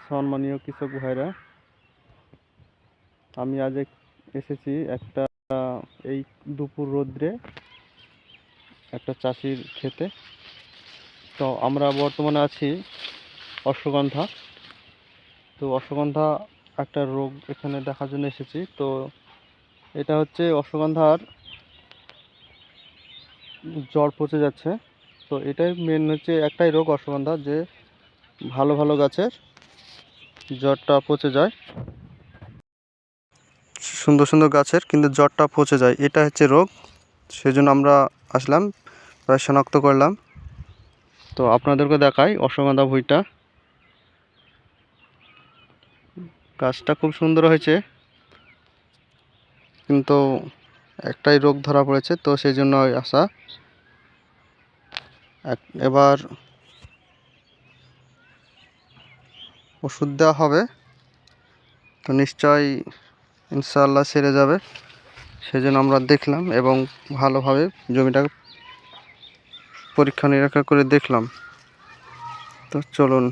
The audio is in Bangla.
সম্মানীয় কৃষক ভাইরা, আমি আজ এসেছি একটা এই দুপুর রৌদ্রে একটা চাষির ক্ষেতে। তো আমরা বর্তমানে আছি অশ্বগন্ধা। তো অশ্বগন্ধা একটা রোগ এখানে দেখার জন্য এসেছি। তো এটা হচ্ছে অশ্বগন্ধার জড় পচে যাচ্ছে। তো এটাই মেন হচ্ছে একটাই রোগ অশ্বগন্ধা, যে ভালো ভালো গাছের জড়টা পচে যায়, সুন্দর সুন্দর গাছের কিন্তু জড়টা পচে যায়, এটা হচ্ছে রোগ। সেজন্য আমরা আসলাম, প্রায় শনাক্ত করলাম। তো আপনাদেরকে দেখাই অশ্বগন্ধা ভুঁইটা। গাছটা খুব সুন্দর হয়েছে, কিন্তু একটাই রোগ ধরা পড়েছে, তো সেই জন্য আসা। এবার ওষুধ দেওয়া হবে, তো নিশ্চয়ই ইনশাআল্লাহ সেরে যাবে। সেজন্য আমরা দেখলাম এবং ভালোভাবে জমিটা পরীক্ষা নিরীক্ষা করে দেখলাম। তো চলুন।